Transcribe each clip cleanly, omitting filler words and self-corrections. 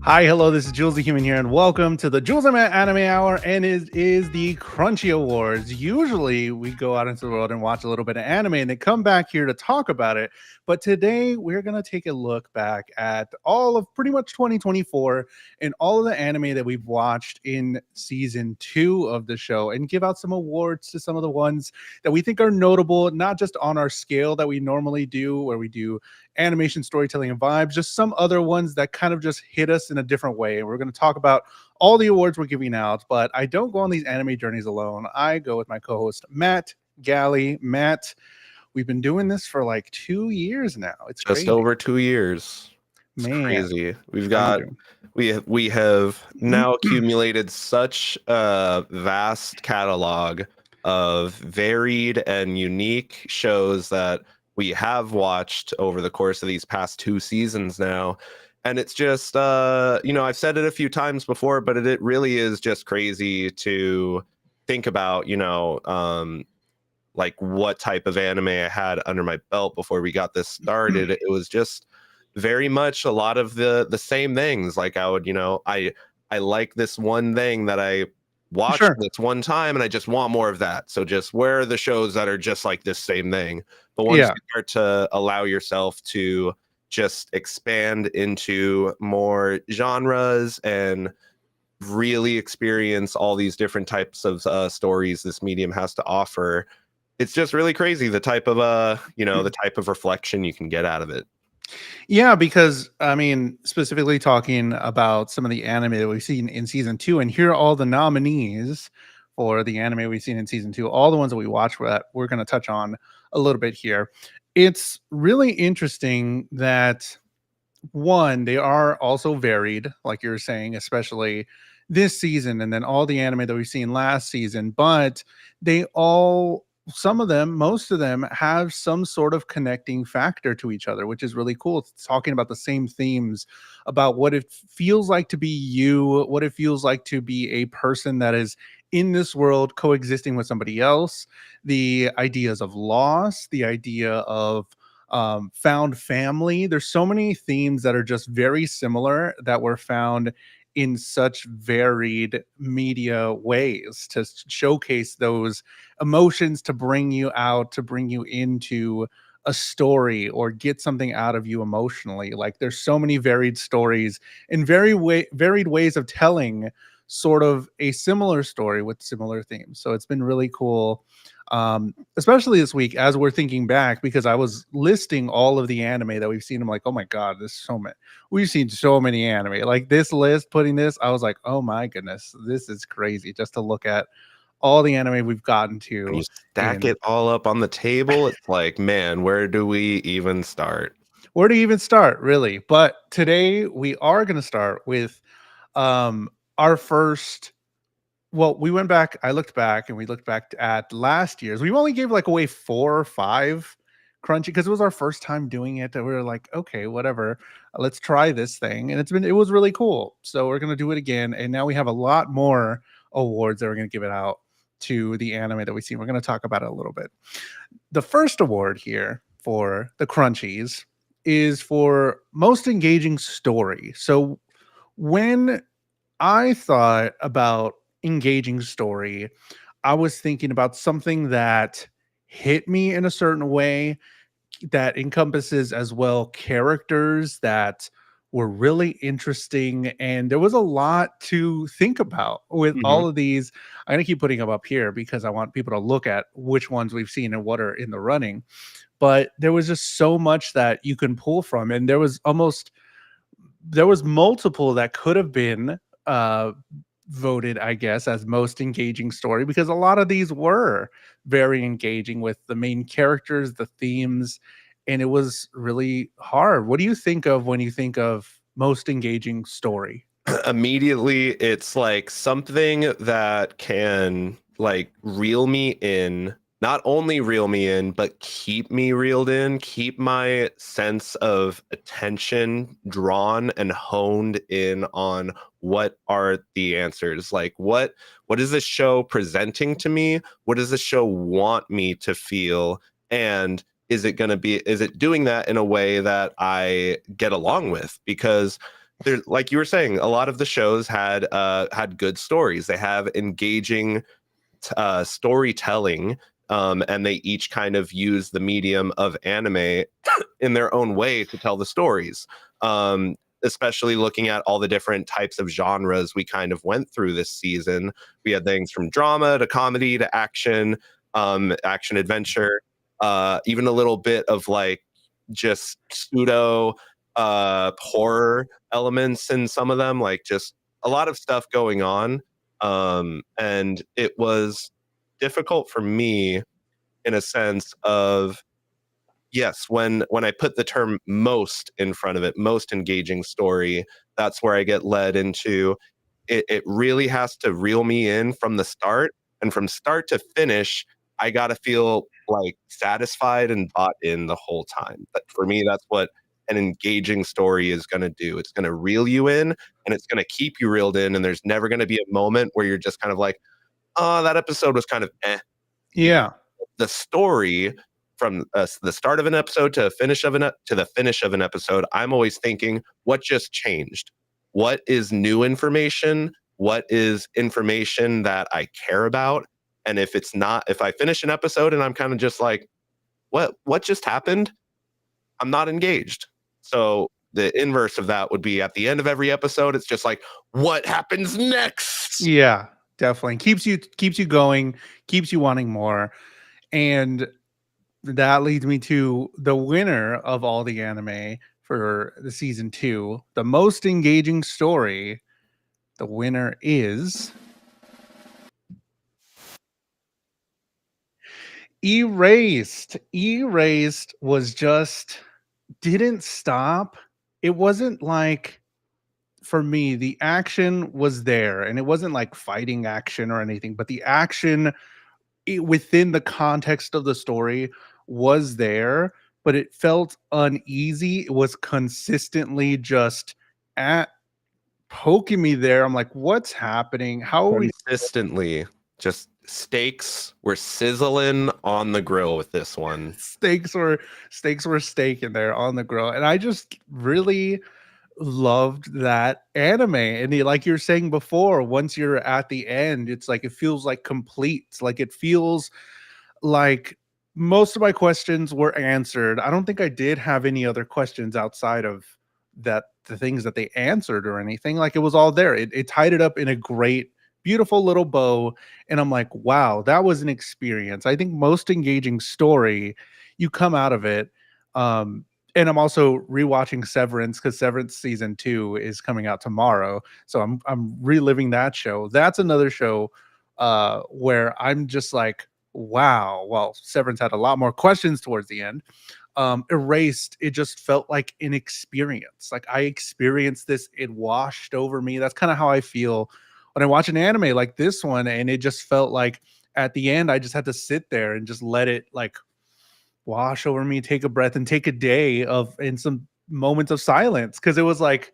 Hi, hello, this is Jules the Human here, and welcome to the Anime Hour, and it is the Crunchy Awards. Usually, we go out into the world and watch a little bit of anime and then come back here to talk about it. But today, we're going to take a look back at all of pretty much 2024 and all of the anime that we've watched in season 2 of the show and give out some awards to some of the ones that we think are notable, not just on our scale that we normally do, where we do animation, storytelling, and vibes, just some other ones that kind of just hit us in a different way. And we're going to talk about all the awards we're giving out, but I don't go on these anime journeys alone. I go with my co-host, Matt Galley. Matt, we've been doing this for like 2 years now. It's Just crazy. over 2 years. It's Man, crazy. crazy. We have now accumulated such a vast catalog of varied and unique shows that we have watched over the course of these past 2 seasons now. And it's just I've said it a few times before, but it really is just crazy to think about, like what type of anime I had under my belt before we got this started. It was just very much a lot of the same things. Like I would, I like this one thing that I watched Sure. this one time and I just want more of that. So just where are the shows that are just like this same thing? But once Yeah. you start to allow yourself to just expand into more genres and really experience all these different types of stories this medium has to offer, it's just really crazy the type of the type of reflection you can get out of it. Yeah, because I mean, specifically talking about some of the anime that we've seen in season 2, and here are all the nominees for the anime we've seen in season 2, all the ones that we watched that we're going to touch on a little bit here. It's really interesting that one, they are also varied, like you're saying, especially this season, and then all the anime that we've seen last season, but they all, some of them, most of them have some sort of connecting factor to each other, which is really cool. It's talking about the same themes, about what it feels like to be you, what it feels like to be a person that is in this world coexisting with somebody else, the ideas of loss, the idea of found family. There's so many themes that are just very similar that were found in such varied media ways to showcase those emotions, to bring you out, to bring you into a story or get something out of you emotionally. Like there's so many varied stories and varied ways of telling sort of a similar story with similar themes. So it's been really cool, especially this week as we're thinking back, because I was listing all of the anime that we've seen. I'm like, oh my god, there's so many. We've seen so many anime. Like this list, putting this, I was like, oh my goodness, this is crazy. Just to look at all the anime we've gotten When to you stack in it all up on the table, it's like, man, where do we even start? where to even start, really. But today we are going to start with um our first. Well, we went back. I looked back, and we looked back at last year's. We only gave like away 4 or 5 crunchy because it was our first time doing it. And we were like, okay, whatever, let's try this thing. And it was really cool. So we're gonna do it again. And now we have a lot more awards that we're gonna give it out to the anime that we see. We're gonna talk about it a little bit. The first award here for the crunchies is for most engaging story. So when I thought about engaging story, I was thinking about something that hit me in a certain way, that encompasses as well characters that were really interesting, and there was a lot to think about with Mhm. all of these. I'm going to keep putting them up here because I want people to look at which ones we've seen and what are in the running, but there was just so much that you can pull from, and there was multiple that could have been uh voted, I guess, as most engaging story, because a lot of these were very engaging with the main characters, the themes, and it was really hard. What do you think of when you think of most engaging story? Immediately, it's like something that can like reel me in, not only reel me in, but keep me reeled in, keep my sense of attention drawn and honed in on what are the answers. Like what is this show presenting to me? What does the show want me to feel? And is it doing that in a way that I get along with? Because there, like you were saying, a lot of the shows had good stories. They have engaging storytelling, and they each kind of use the medium of anime in their own way to tell the stories. Especially looking at all the different types of genres we kind of went through this season. We had things from drama to comedy to action, action adventure, even a little bit of like just pseudo horror elements in some of them, like just a lot of stuff going on. And it was difficult for me in a sense of, yes, when I put the term most in front of it, most engaging story, that's where I get led into it really has to reel me in from the start, and from start to finish I got to feel like satisfied and bought in the whole time. But for me, that's what an engaging story is going to do. It's going to reel you in, and it's going to keep you reeled in, and there's never going to be a moment where you're just kind of like, oh, that episode was kind of eh. Yeah. The story from the start of an episode to the finish of an episode, I'm always thinking, what just changed? What is new information? What is information that I care about? And if it's not, if I finish an episode and I'm kind of just like, what just happened? I'm not engaged. So the inverse of that would be at the end of every episode, it's just like, what happens next? Yeah, definitely. Keeps you going, keeps you wanting more. And that leads me to the winner of all the anime for the season 2, the most engaging story. The winner is Erased. Erased was just didn't stop. It wasn't like, for me, the action was there and it wasn't like fighting action or anything, but the action within the context of the story was there, but it felt uneasy. It was consistently just at poking me there. I'm like, what's happening? How are we? Consistently, just steaks were sizzling on the grill with this one. Steaks were steaking there on the grill, and I just really loved that anime. And like you're saying before, once you're at the end, it's like it feels like complete. Like it feels like most of my questions were answered. I don't think I did have any other questions outside of that, the things that they answered or anything. Like it was all there. It tied it up in a great, beautiful little bow. And I'm like, wow, that was an experience. I think most engaging story, you come out of it. And I'm also rewatching Severance because Severance season 2 is coming out tomorrow. So I'm reliving that show. That's another show where I'm just like, wow. Well, Severance had a lot more questions towards the end. Erased, it just felt like an experience. Like I experienced this, it washed over me. That's kind of how I feel when I watch an anime like this one. And it just felt like at the end, I just had to sit there and just let it like wash over me, take a breath, and take a day of in some moments of silence. Cause it was like,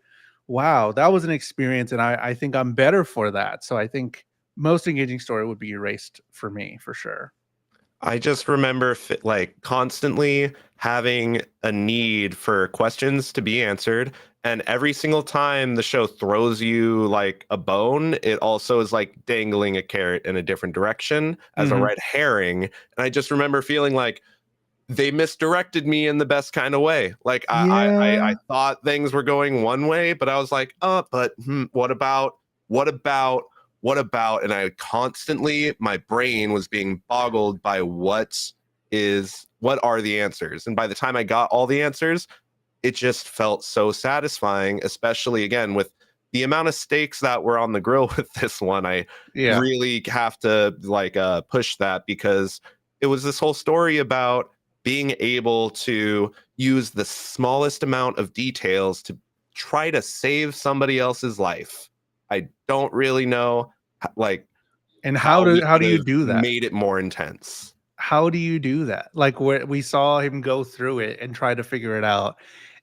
wow, that was an experience. And I think I'm better for that. So I think most engaging story would be Erased for me, for sure. I just remember like constantly having a need for questions to be answered. And every single time the show throws you like a bone, it also is like dangling a carrot in a different direction as a Mhm. red herring. And I just remember feeling like they misdirected me in the best kind of way. Like I Yeah. thought things were going one way, but I was like, but what about, what about, what about? And I constantly, my brain was being boggled by what are the answers? And by the time I got all the answers, it just felt so satisfying, especially again with the amount of stakes that were on the grill with this one. I Yeah. really have to like push that because it was this whole story about being able to use the smallest amount of details to try to save somebody else's life. I don't really know like And how we how could do you have do that? made it more intense. How do you do that? Like where we saw him go through it and try to figure it out.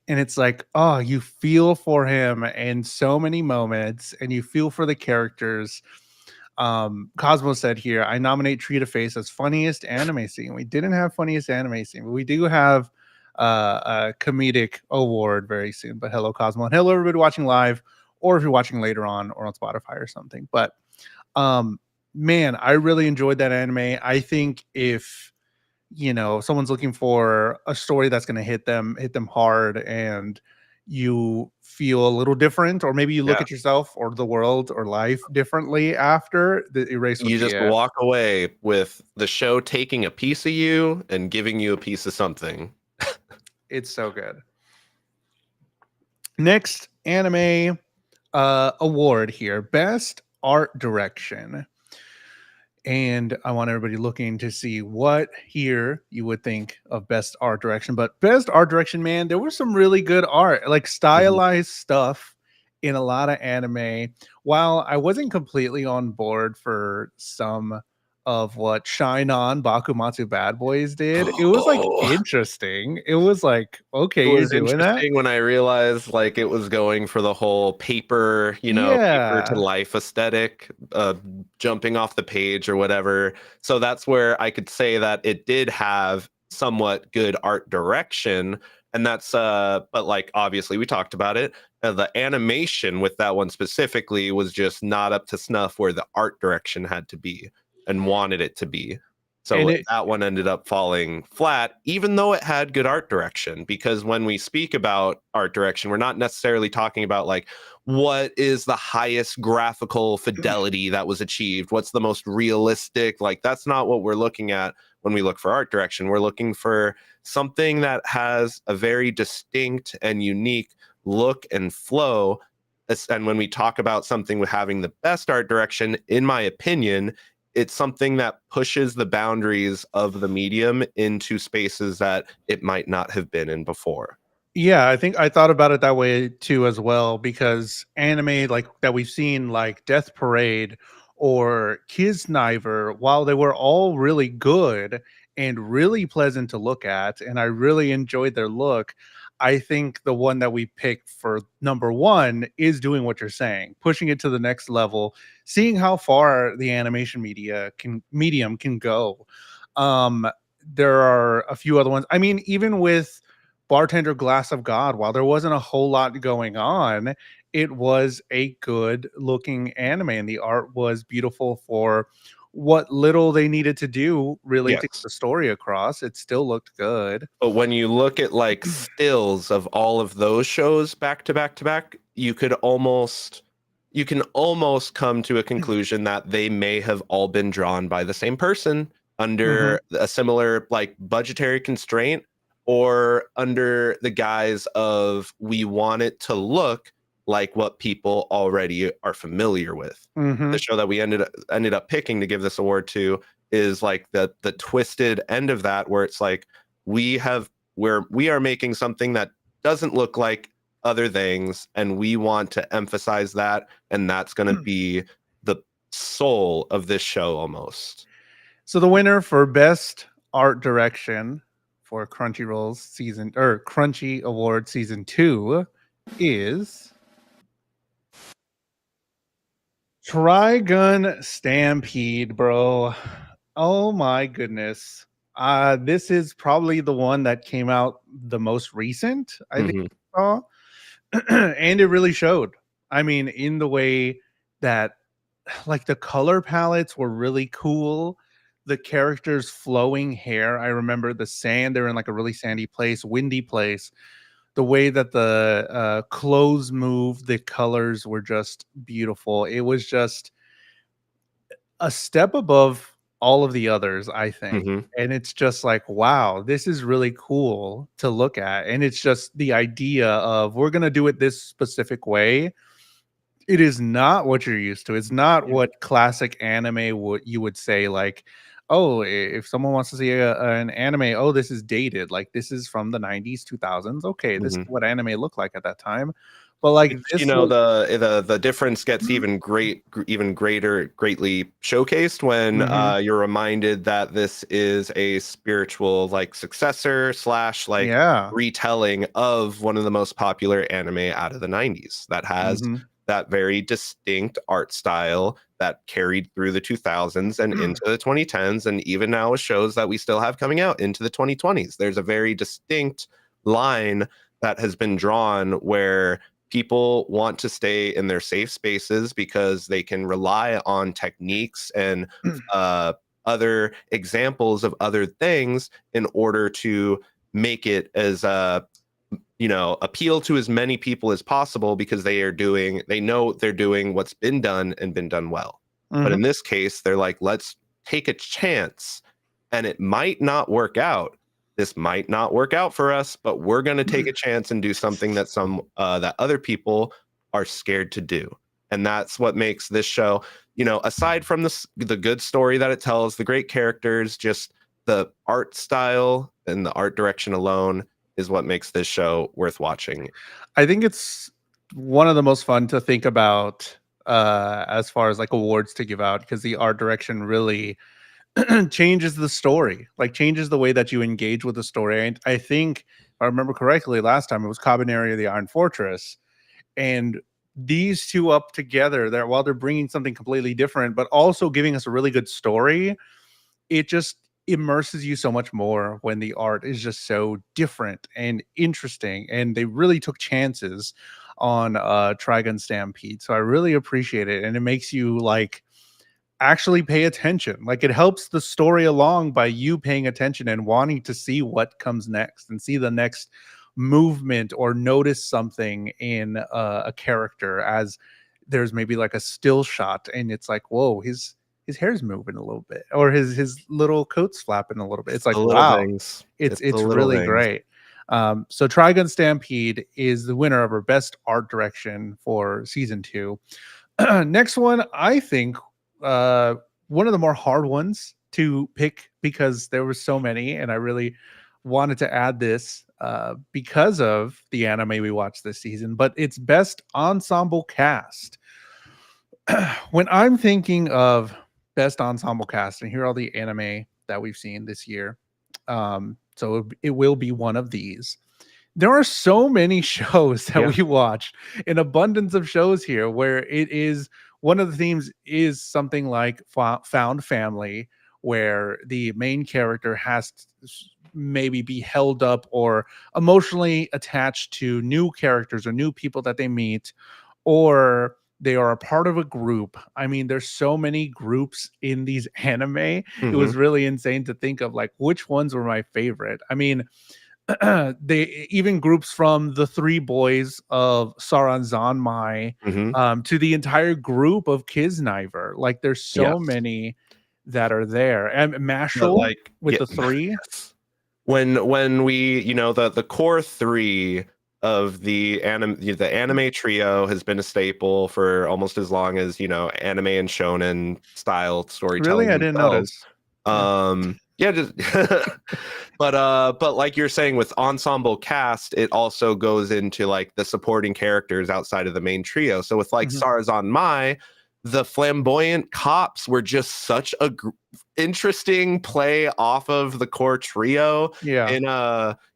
And it's like, oh, you feel for him in so many moments and you feel for the characters. Cosmo said here, I nominate Tree to Face as funniest anime scene. We didn't have funniest anime scene, but we do have a comedic award very soon. But hello, Cosmo, and hello, everybody watching live, or if you're watching later on or on Spotify or something. But um, man, I really enjoyed that anime. I think if someone's looking for a story that's going to hit them hard, and you feel a little different, or maybe you look Yeah. at yourself or the world or life differently after, the Erase would You be just it. walk away with the show taking a piece of you and giving you a piece of something. It's so good. Next anime award here, best art direction. And I want everybody looking to see what here you would think of best art direction. But best art direction, man, there was some really good art, like Mhm. stylized stuff in a lot of anime. While I wasn't completely on board for some of what Shine On Bakumatsu Bad Boys did, it was like Oh, interesting. It was like, it okay, you're was doing that. interesting when I realized like it was going for the whole paper, paper to Yeah. life aesthetic, jumping off the page or whatever. So that's where I could say that it did have somewhat good art direction. And that's but like obviously we talked about it. The animation with that one specifically was just not up to snuff where the art direction had to be and wanted it to be. And So that one ended up falling flat, even though it had good art direction. Because when we speak about art direction, we're not necessarily talking about like what is the highest graphical fidelity that was achieved, what's the most realistic. Like, that's not what we're looking at when we look for art direction. We're looking for something that has a very distinct and unique look and flow. And when we talk about something with having the best art direction, in my opinion, it's something that pushes the boundaries of the medium into spaces that it might not have been in before. Yeah, I think I thought about it that way too as well, because anime like that we've seen, like Death Parade or Kisniver, while they were all really good and really pleasant to look at, and I really enjoyed their look, I think the one that we picked for number one is doing what you're saying, pushing it to the next level, seeing how far the animation medium can go. Um, there are a few other ones. I mean, even with Bartender Glass of God, while there wasn't a whole lot going on, it was a good looking anime, and the art was beautiful for what little they needed to do really to get Yes. the story across. It still looked good. But when you look at like stills of all of those shows back to back to back, you can almost come to a conclusion that they may have all been drawn by the same person Mhm. under a similar like budgetary constraint or under the guise of we want it to look like what people already are familiar with. The Mhm. show that we ended up picking to give this award to is like the twisted end of that, where it's like we are making something that doesn't look like other things, and we want to emphasize that, and that's going to be the soul of this show almost. So the winner for best art direction for Crunchyroll's season, or Crunchy Award season 2, is Trigun Stampede, bro. Oh my goodness. This is probably the one that came out the most recent, I think Hmm. I saw. And it really showed. I mean, in the way that like the color palettes were really cool. The characters' flowing hair. I remember the sand, they're in like a really sandy place, windy place. The way that the clothes moved, the colors were just beautiful. It was just a step above all of the others, I think. Hmm. And it's just like, wow, this is really cool to look at. And it's just the idea of we're going to do it this specific way. It is not what you're used to. It's not what classic anime would you would say, like, oh, if someone wants to see an anime, oh, this is dated. Like, this is from the 90s, 2000s. Okay, this is Hmm. what anime looked like at that time. But like Which, this look. the difference gets even greatly showcased when Mhm. you're reminded that this is a spiritual like successor slash like Yeah. retelling of one of the most popular anime out of the 90s that has Mhm. that very distinct art style that carried through the 2000s and into the 2010s, and even now with shows that we still have coming out into the 2020s. There's a very distinct line that has been drawn where people want to stay in their safe spaces because they can rely on techniques and uh, other examples of other things in order to make it as appeal to as many people as possible because they know they're doing what's been done and been done well. But in this case, they're like, let's take a chance, and it might not work out. This might not work out for us, but we're going to take a chance and do something that that other people are scared to do. And that's what makes this show, aside from the good story that it tells, the great characters, just the art style and the art direction alone is what makes this show worth watching. I think it's one of the most fun to think about as far as like awards to give out, because the art direction really changes the story, like changes the way that you engage with the story. And I think, if I remember correctly, last time it was Cabaneri of the Iron Fortress, and these two up together, that while they're bringing something completely different, but also giving us a really good story, it just immerses you so much more when the art is just so different and interesting. And they really took chances on Trigun Stampede, so I really appreciate it, and it makes you like actually pay attention. Like, it helps the story along by you paying attention and wanting to see what comes next and see the next movement, or notice something in a character, as there's maybe like a still shot and it's like, whoa, his hair's moving a little bit, or his little coat's flapping a little bit. It's The like, little wow, things. The it's little really things. great. So Trigun Stampede is the winner of our best art direction for season 2. Next one, I think uh, one of the more hard ones to pick, because there were so many, and I really wanted to add this because of the anime we watched this season. But it's best ensemble cast. When I'm thinking of best ensemble cast, and here are all the anime that we've seen this year, so it will be one of these. There are so many shows that Yeah. we watch, an abundance of shows here, where it is one of the themes is something like found family, where the main character has to maybe be held up or emotionally attached to new characters or new people that they meet, or they are a part of a group. I mean, there's so many groups in these anime. It Mm-hmm. was really insane to think of like which ones were my favorite. I mean, they even groups from the three boys of Saran Zanmai Mm-hmm. to the entire group of Kisniver. Like, there's so Yes. many that are there. And But Mashal like, with yeah, the three. yes. When we, the core three of the anime trio has been a staple for almost as long as, anime and shonen style Really? storytelling I didn't themselves. notice. Yeah. Yeah, just but like you're saying, with ensemble cast, it also goes into like the supporting characters outside of the main trio. So with like Mhm. Sarazan Mai, the flamboyant cops were just such a interesting play off of the core trio. Yeah. In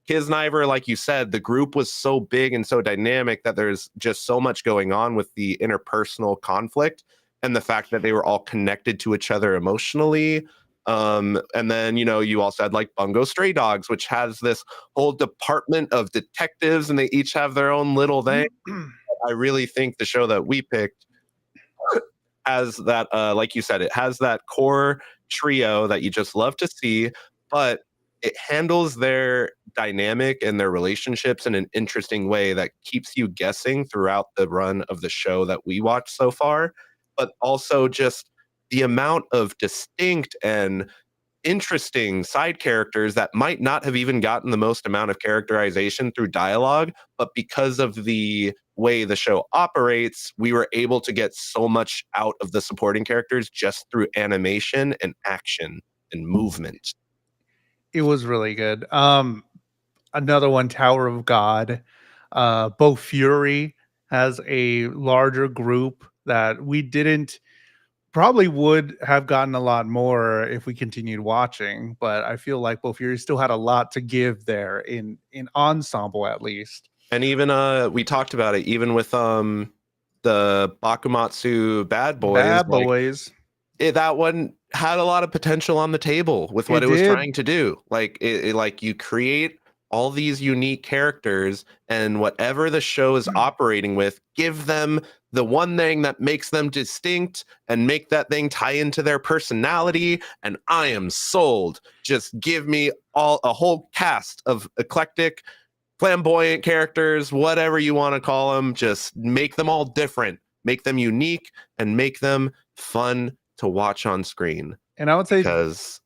Kisniver, like you said, the group was so big and so dynamic that there's just so much going on with the interpersonal conflict and the fact that they were all connected to each other emotionally. And then, you also had like Bungo Stray Dogs, which has this whole department of detectives, and they each have their own little thing. I really think the show that we picked has that, like you said, it has that core trio that you just love to see, but it handles their dynamic and their relationships in an interesting way that keeps you guessing throughout the run of the show that we watched so far. But also just the amount of distinct and interesting side characters that might not have even gotten the most amount of characterization through dialogue, but because of the way the show operates, we were able to get so much out of the supporting characters just through animation and action and movement. It was really good. Another one, Tower of God. Bo Fury has a larger group that we didn't probably would have gotten a lot more if we continued watching, but I feel like Bo Fury still had a lot to give there in ensemble, at least. And even we talked about it, even with the Bakumatsu Bad Boys, Bad like Boys. that one had a lot of potential on the table with what It it was did. trying to do. Like like you create all these unique characters, and whatever the show is operating with, give them the one thing that makes them distinct and make that thing tie into their personality, and I am sold. Just give me a whole cast of eclectic, flamboyant characters, whatever you want to call them. Just make them all different, make them unique, and make them fun to watch on screen. And I would say, Because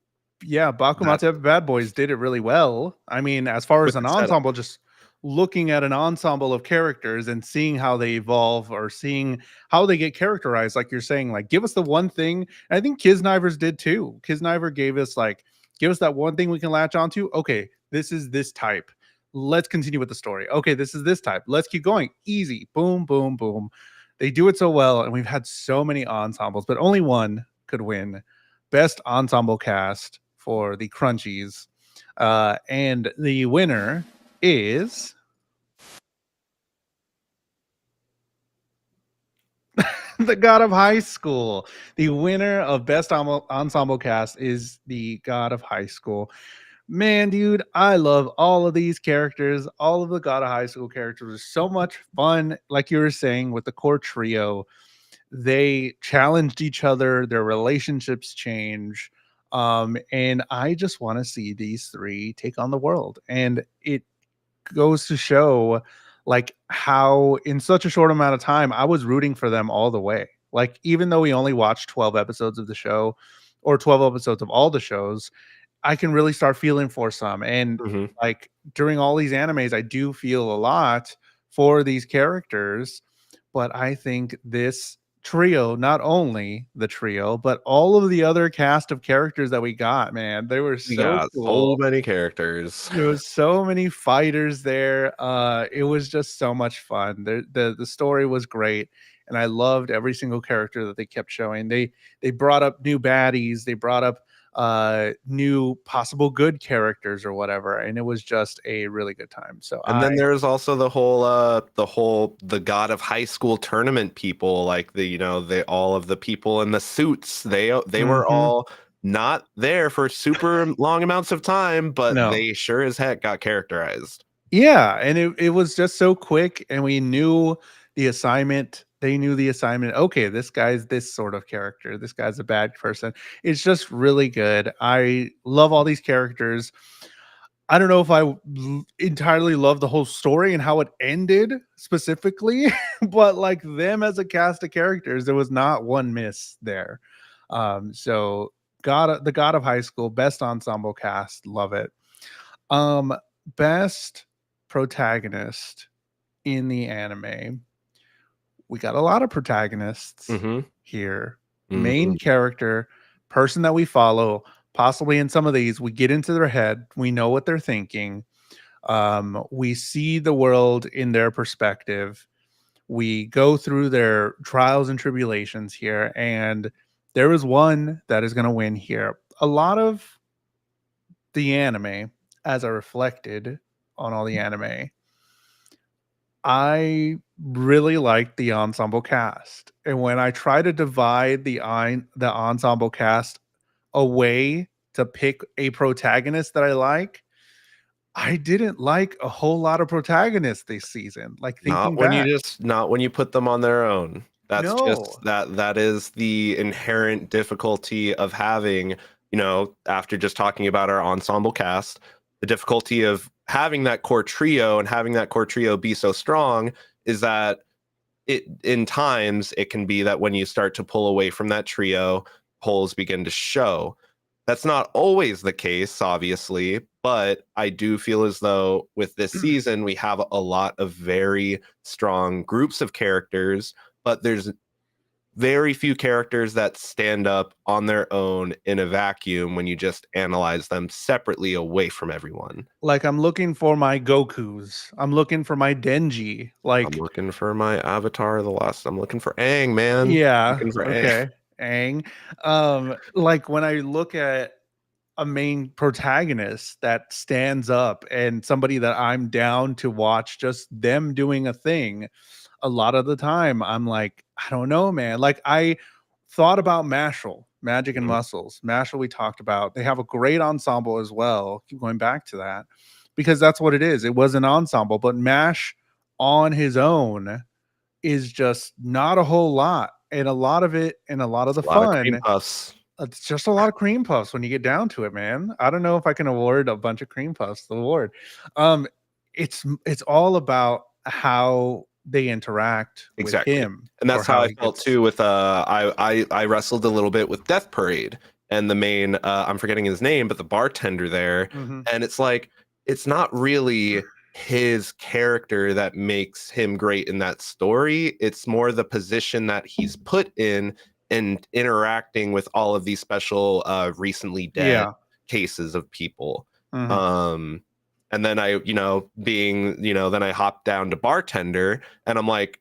yeah, Bakumatsu Bad Boys did it really well. I mean, as far as with an the setup. ensemble, just looking at an ensemble of characters and seeing how they evolve or seeing how they get characterized, like you're saying, like give us the one thing. And I think Kisnivers did too. Kisniver gave us give us that one thing we can latch onto. Okay, this is this type. Let's continue with the story. Okay, this is this type. Let's keep going. Easy. Boom, boom, boom. They do it so well, and we've had so many ensembles, but only one could win Best Ensemble Cast for the Crunchies. And the winner is the God of High School. The winner of Best Ensemble Cast is the God of High School. Man, dude, I love all of these characters. All of the God of High School characters are so much fun. Like you were saying, with the core trio, they challenged each other, their relationships change. And I just want to see these three take on the world. And it goes to show like how in such a short amount of time I was rooting for them all the way. Like even though we only watched 12 episodes of the show or 12 episodes of all the shows, I can really start feeling for some. And Mhm. like during all these animes, I do feel a lot for these characters. But I think this trio, not only the trio, but all of the other cast of characters that we got, man, they were We so got so cool. many characters. There was so many fighters there. It was just so much fun. The story was great, and I loved every single character that they kept showing. They brought up new baddies, they brought up new possible good characters or whatever, and it was just a really good time. So And then there's also the God of High School tournament people, like all of the people in the suits. They were Mhm. all not there for super long amounts of time, but No. they sure as heck got characterized. Yeah, and it was just so quick, and we knew the assignment. They knew the assignment. Okay, this guy's this sort of character. This guy's a bad person. It's just really good. I love all these characters. I don't know if entirely love the whole story and how it ended specifically, but like them as a cast of characters, there was not one miss there. So the God of High School, best ensemble cast, love it. Um, Best protagonist in the anime. We got a lot of protagonists Mm-hmm. here. Mm-hmm. Main character, person that we follow, possibly in some of these, we get into their head, we know what they're thinking. We see the world in their perspective. We go through their trials and tribulations here, and there is one that is going to win here. A lot of the anime, as I reflected on all the anime, I really liked the ensemble cast. And when I try to divide the ensemble cast away to pick a protagonist that I like, I didn't like a whole lot of protagonists this season. Like thinking back. Not when you put them on their own. That's No. just that is the inherent difficulty of having, after just talking about our ensemble cast, the difficulty of having that core trio and having that core trio be so strong is that in times it can be that when you start to pull away from that trio, holes begin to show. That's not always the case, obviously, but I do feel as though with this season, we have a lot of very strong groups of characters, but there's very few characters that stand up on their own in a vacuum when you just analyze them separately away from everyone. Like I'm looking for my Gokus. I'm looking for my Denji. I'm Like, looking for my Avatar the Last. I'm looking for Aang, man. yeah, Looking for Aang. okay. Aang. Like when I look at a main protagonist that stands up and somebody that I'm down to watch just them doing a thing, a lot of the time I'm like, I don't know, man. Like I thought about Mashal, Magic and Mhm. Muscles. Mashal we talked about. They have a great ensemble as well. Keep going back to that. because that's what it is. It was an ensemble, but Mash on his own is just not a whole lot. And a lot of it and a lot of the A lot of cream fun, puffs. it's just a lot of cream puffs when you get down to it, man. I don't know if I can award a bunch of cream puffs the award. Um, it's all about how they interact with Exactly. him And or that's how how I he felt gets. too with I wrestled a little bit with Death Parade and the main I'm forgetting his name, but the bartender there. Mhm. And it's like it's not really his character that makes him great in that story. It's more the position that he's put in and interacting with all of these special recently dead Yeah. cases of people. Mhm. Um and then I, then I hopped down to bartender and I'm like,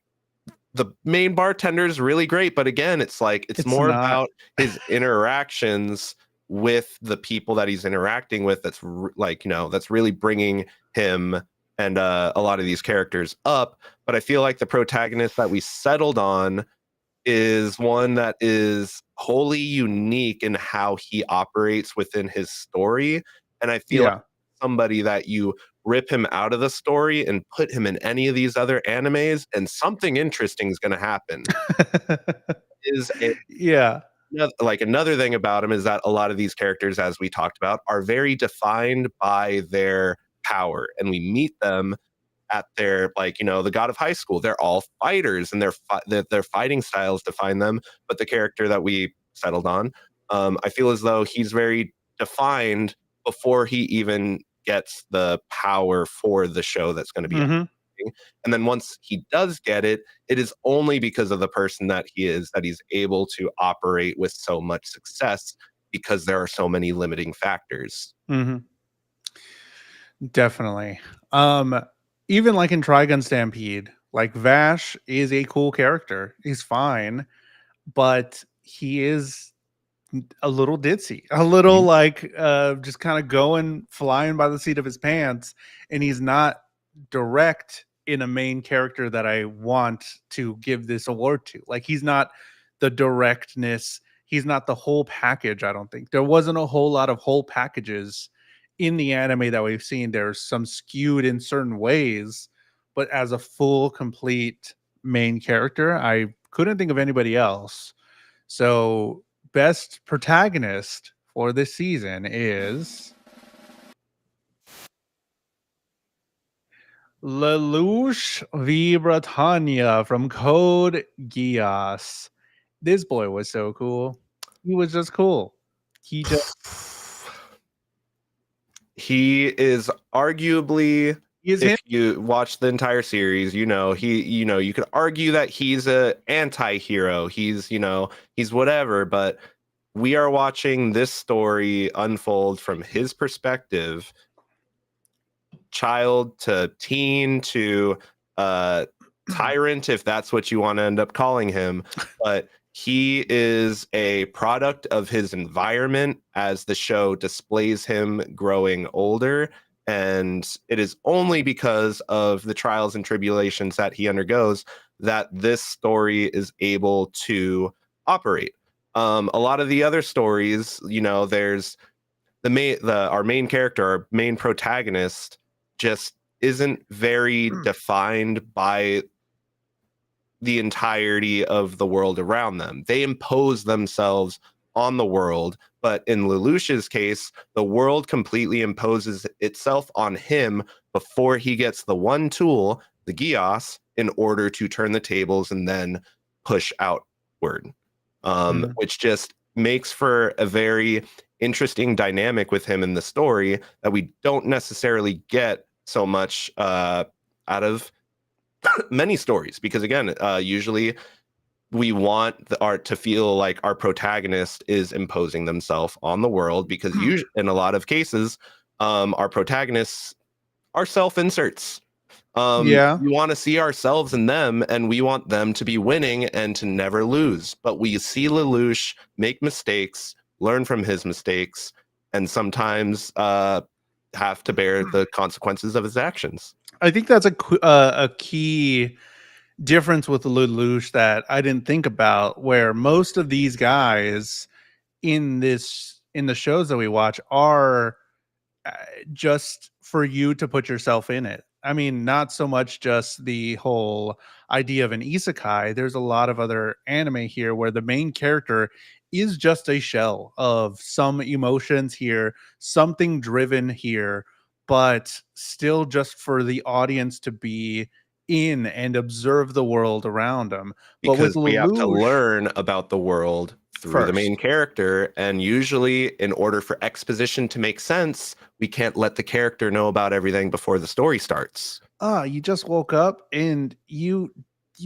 the main bartender is really great, but again, it's like it's It's more not. about his interactions with the people that he's interacting with. That's really bringing him and a lot of these characters up. But I feel like the protagonist that we settled on is one that is wholly unique in how he operates within his story. And I feel like Yeah. somebody that you rip him out of the story and put him in any of these other animes, and something interesting is going to happen. Is a Yeah. like another thing about him is that a lot of these characters, as we talked about, are very defined by their power, and we meet them at their the god of high school. They're all fighters, and their fighting styles define them. But the character that we settled on, I feel as though he's very defined before he even gets the power for the show that's going to be Mhm. happening. And then once he does get it, it is only because of the person that he is that he's able to operate with so much success, because there are so many limiting factors. Mhm. Definitely. Um, Even like in Trigun Stampede, like Vash is a cool character. He's fine, but he is a little ditzy, a little Mhm. like just kind of going flying by the seat of his pants, and he's not direct in a main character that I want to give this award to. Like he's not the directness, he's not the whole package. I don't think there wasn't a whole lot of whole packages in the anime that we've seen. There's some skewed in certain ways, but as a full complete main character, I couldn't think of anybody else. So best protagonist for this season is Lelouch V. Britannia from Code Geass. This boy was so cool. He was just cool. He just He is arguably, he is him. if you watch the entire series, you could argue that he's a anti-hero. He's whatever, but we are watching this story unfold from his perspective, child to teen to uh tyrant, if that's what you want to end up calling him. But he is a product of his environment as the show displays him growing older, and it is only because of the trials and tribulations that he undergoes that this story is able to operate. A lot of the other stories, there's our main character, our main protagonist, just isn't very defined by the entirety of the world around them. They impose themselves on the world, but in Lelouch's case, the world completely imposes itself on him before he gets the one tool, the Gios, in order to turn the tables and then push outward. Mhm. Which just makes for a very interesting dynamic with him in the story that we don't necessarily get so much out of many stories, because again, usually we want the art to feel like our protagonist is imposing themselves on the world, because usually in a lot of cases, our protagonists are self-inserts. Yeah. We want to see ourselves in them, and we want them to be winning and to never lose. But we see Lelouch make mistakes, learn from his mistakes, and sometimes have to bear the consequences of his actions. I think that's a key difference with Lelouch that I didn't think about, where most of these guys in the shows that we watch are uh, just for you to put yourself in it. I mean, not so much just the whole idea of an isekai. There's a lot of other anime here where the main character is just a shell of some emotions here, something driven here, but still just for the audience to be in and observe the world around them. But with because we have to Lelouch learn about the world through the first. main character. And usually, in order for exposition to make sense, we can't let the character know about everything before the story starts. You just woke up and you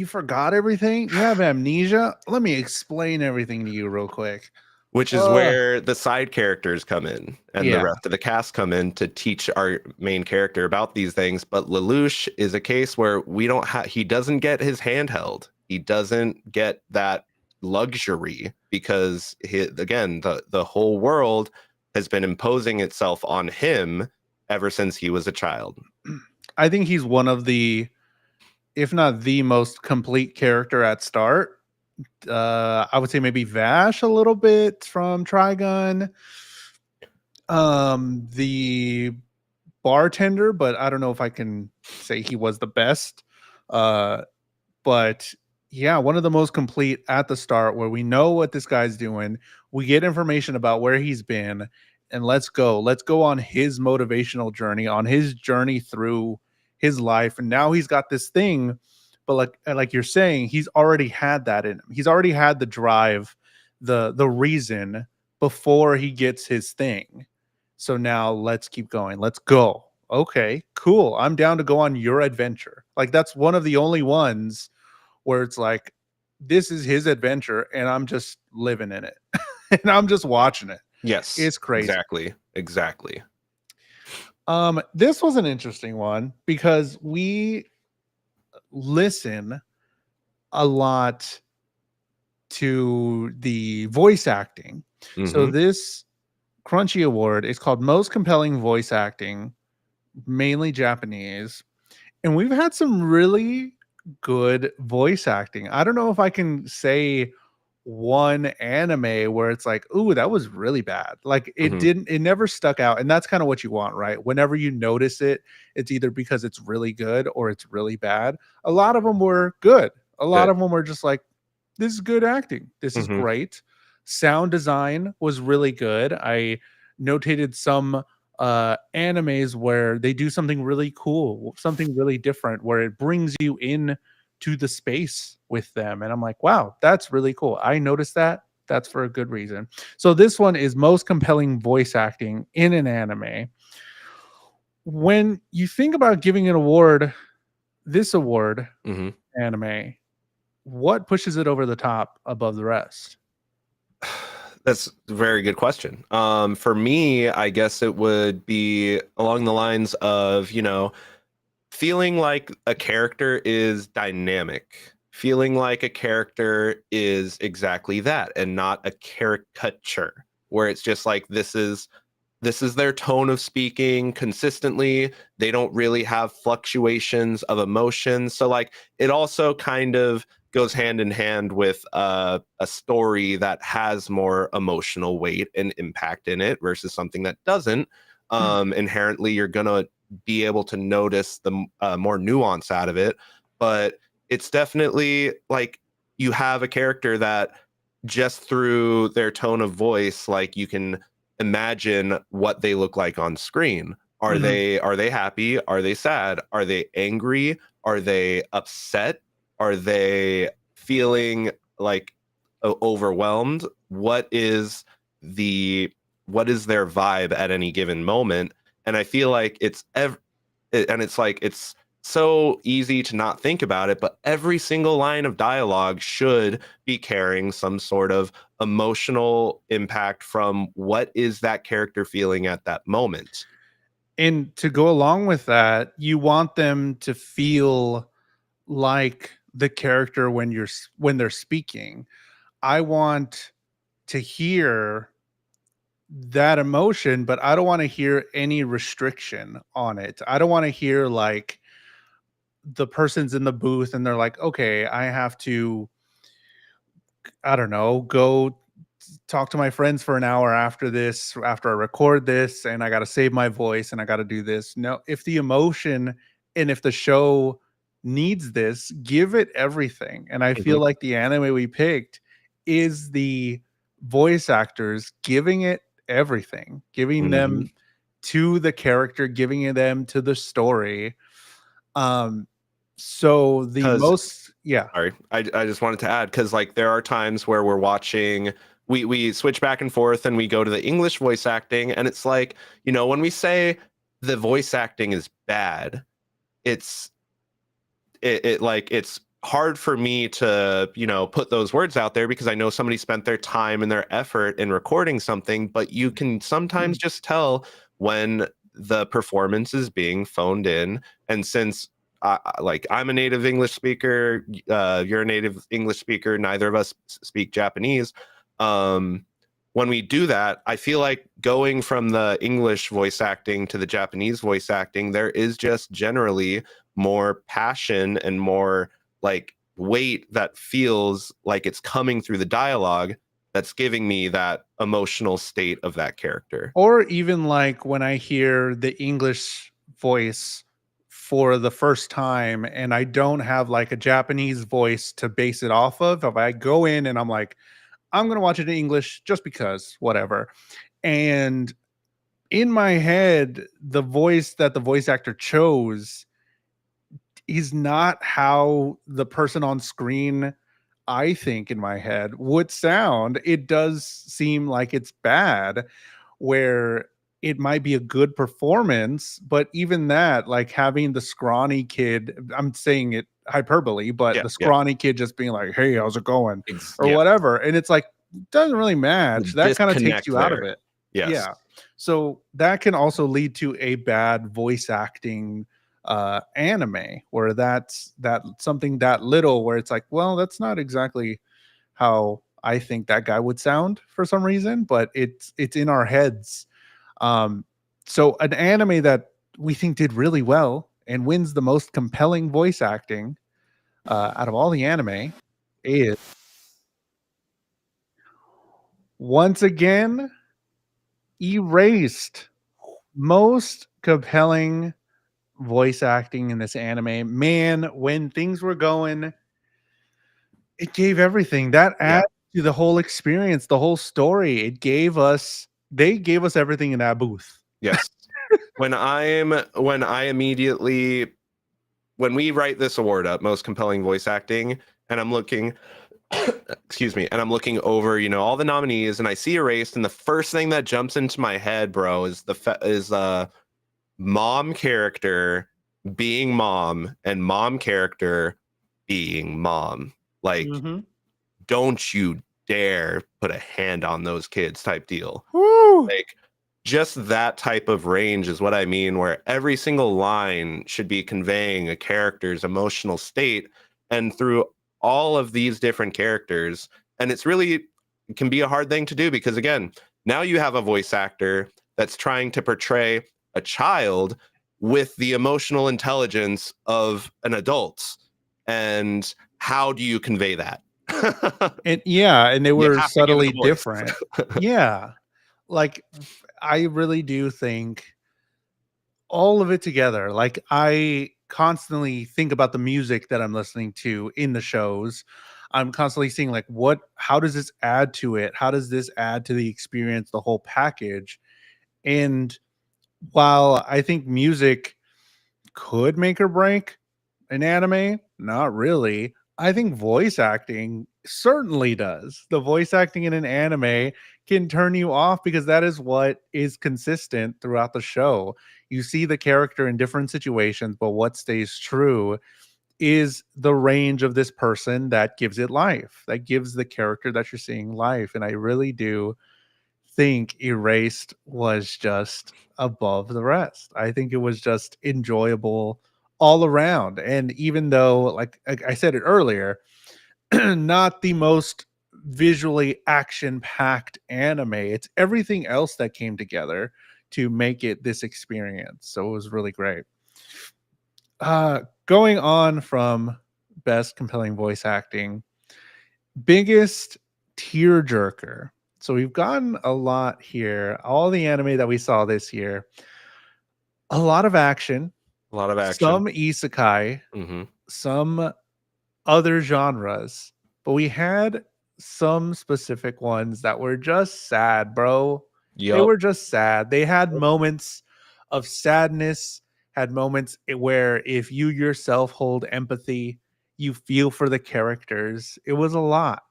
forgot everything? You have amnesia? Let me explain everything to you real quick. Which is Uh where the side characters come in and the yeah. rest of the cast come in to teach our main character about these things. But Lelouch is a case where we don't have, he doesn't get his handheld. He doesn't get that luxury because again, the whole world has been imposing itself on him ever since he was a child. I think he's one of the, if not the most complete character at start. I would say maybe Vash a little bit from Trigun. The bartender, but I don't know if I can say he was the best. Uh but yeah, one of the most complete at the start where we know what this guy's doing. We get information about where he's been, and let's go. Let's go on his motivational journey, on his journey through his life. And now he's got this thing, but like you're saying, he's already had that in him. He's already had the drive, the reason before he gets his thing. So now let's keep going. Let's go. Okay, cool. I'm down to go on your adventure. Like that's one of the only ones where it's like this is his adventure and I'm just living in it and I'm just watching it. Yes, It's crazy. exactly. This was an interesting one because we listen a lot to the voice acting. So Hmm. this Crunchy Award is called Most Compelling Voice Acting, mainly Japanese. And we've had some really good voice acting. I don't know if I can say one anime where it's like, "Ooh, that was really bad." Like Hmm. it never stuck out. And that's kind of what you want, right? Whenever you notice it, it's either because it's really good or it's really bad. A lot of them were good. A lot Good. of them were just like, "This is good acting. This is Hmm. great." Sound design was really good. I notated some animes where they do something really cool, something really different, where it brings you in to the space with them. And I'm like, wow, that's really cool. I noticed that. That's for a good reason. So this one is most compelling voice acting in an anime. When you think about giving an award, this award, Hmm. anime, what pushes it over the top above the rest? That's a very good question. For me, I guess it would be along the lines of, feeling like a character is dynamic, feeling like a character is exactly that and not a caricature, where it's just like this is their tone of speaking consistently. They don't really have fluctuations of emotion. So like it also kind of goes hand in hand with a story that has more emotional weight and impact in it versus something that doesn't. Inherently, you're gonna be able to notice the more nuance out of it, but it's definitely like you have a character that just through their tone of voice, like you can imagine what they look like on screen. Are Mhm. they happy? Are they sad? Are they angry? Are they upset? Are they feeling like overwhelmed? The what is their vibe at any given moment? And I feel like and it's like it's so easy to not think about it, but every single line of dialogue should be carrying some sort of emotional impact from what is that character feeling at that moment. And to go along with that, you want them to feel like the character when when they're speaking. I want to hear that emotion, but I don't want to hear any restriction on it. I don't want to hear like the person's in the booth and they're like, okay, I have to, I don't know, go talk to my friends for an hour after this, after I record this, and I got to save my voice and I got to do this. No, if the emotion and if the show needs this, give it everything. And I Mhm. feel like the anime we picked is the voice actors giving it everything, giving Mhm. them to the character, giving them to the story. Um, so the 'Cause most, yeah. sorry, I just wanted to add, because like there are times where we're watching, we switch back and forth and we go to the English voice acting, and it's like, when we say the voice acting is bad, it's like it's hard for me to put those words out there, because I know somebody spent their time and their effort in recording something, but you can sometimes just tell when the performance is being phoned in. And since like I'm a native English speaker, you're a native English speaker, neither of us speak Japanese. um when we do that, I feel like going from the English voice acting to the Japanese voice acting, there is just generally more passion and more like weight that feels like it's coming through the dialogue, that's giving me that emotional state of that character. Or even like when I hear the English voice for the first time and I don't have like a Japanese voice to base it off of, if I go in and I'm like, I'm going to watch it in English just because, whatever. And in my head, the voice that the voice actor chose is not how the person on screen, I think, in my head would sound. It does seem like it's bad, where it might be a good performance, but even that, like having the scrawny kid, I'm saying it hyperbole, but Yeah, the yeah. scrawny kid just being like, "Hey, how's it going?" or Yeah, whatever, and it's like, doesn't really match. the That kind of takes disconnect you out of there. it. Yes. Yeah. So that can also lead to a bad voice acting anime, where that something that little where it's like, well, that's not exactly how I think that guy would sound for some reason, but it's in our heads. um, so an anime that we think did really well and wins the most compelling voice acting out of all the anime is once again Erased. Most compelling voice acting in this anime. Man, when things were going, it gave everything. That Yeah. adds to the whole experience, the whole story. They gave us everything in that booth. Yes. When I immediately, when we write this award up, most compelling voice acting, and I'm looking, excuse me, and I'm looking over, all the nominees, and I see Erased, and the first thing that jumps into my head, bro, is mom character being mom, and mom character being mom. Like, Mhm. don't you dare put a hand on those kids type deal. Woo! Like, just that type of range is what I mean, where every single line should be conveying a character's emotional state, and through all of these different characters. And it can be a hard thing to do, because again, now you have a voice actor that's trying to portray a child with the emotional intelligence of an adult. And how do you convey that? And yeah, and they You were have to give it subtly a voice. different. Yeah. Like I really do think all of it together. Like I constantly think about the music that I'm listening to in the shows. I'm constantly seeing like how does this add to it? How does this add to the experience, the whole package? And while I think music could make or break an anime, not really. I think voice acting certainly does. The voice acting in an anime can turn you off because that is what is consistent throughout the show. You see the character in different situations, but what stays true is the range of this person that gives it life, that gives the character that you're seeing life. And I really do think Erased was just above the rest. I think it was just enjoyable all around. And even though, like I said it earlier, not the most visually action packed anime, it's everything else that came together to make it this experience. So it was really great. Going on from best compelling voice acting, biggest tearjerker. So we've gotten a lot here. All the anime that we saw this year, a lot of action, A lot of action. some isekai, Hmm. some other genres, but we had some specific ones that were just sad, bro. They Yup. were just sad. They had moments of sadness, had moments where if you yourself hold empathy, you feel for the characters. It was a lot.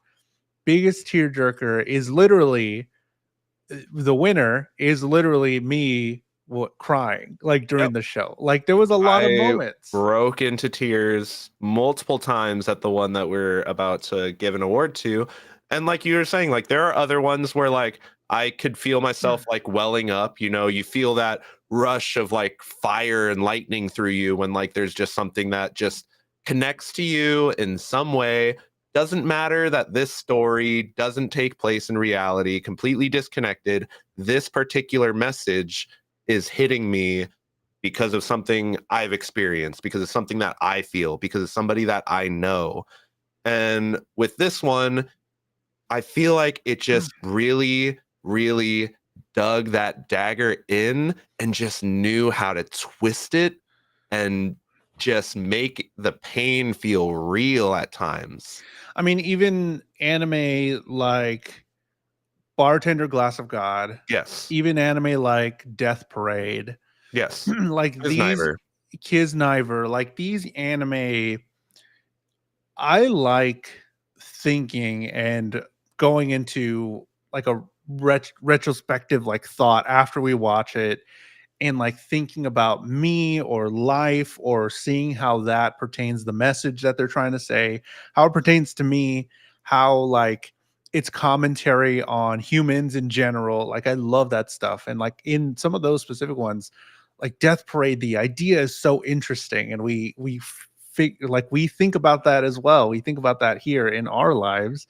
Biggest tearjerker is literally the winner is literally me crying like during Yep. the show. Like there was a lot of I moments. broke into tears multiple times at the one that we're about to give an award to. And like you were saying, like there are other ones where like I could feel myself like welling up, you know, you feel that rush of like fire and lightning through you when like there's just something that just connects to you in some way. Doesn't matter that this story doesn't take place in reality, completely disconnected. This particular message is hitting me because of something I've experienced, because of something that I feel, because of somebody that I know. And with this one, I feel like it just really, really dug that dagger in and just knew how to twist it and just make the pain feel real at times. I mean, even anime like Bartender Glass of God, Yes. even anime like Death Parade, Yes. like Is these neither. Kisniver, like these anime, I like thinking and going into like a retrospective like thought after we watch it and like thinking about me or life or seeing how that pertains the message that they're trying to say, how it pertains to me, how like it's commentary on humans in general. Like I love that stuff. And like in some of those specific ones, like Death Parade, the idea is so interesting and we think about that as well. We think about that here in our lives.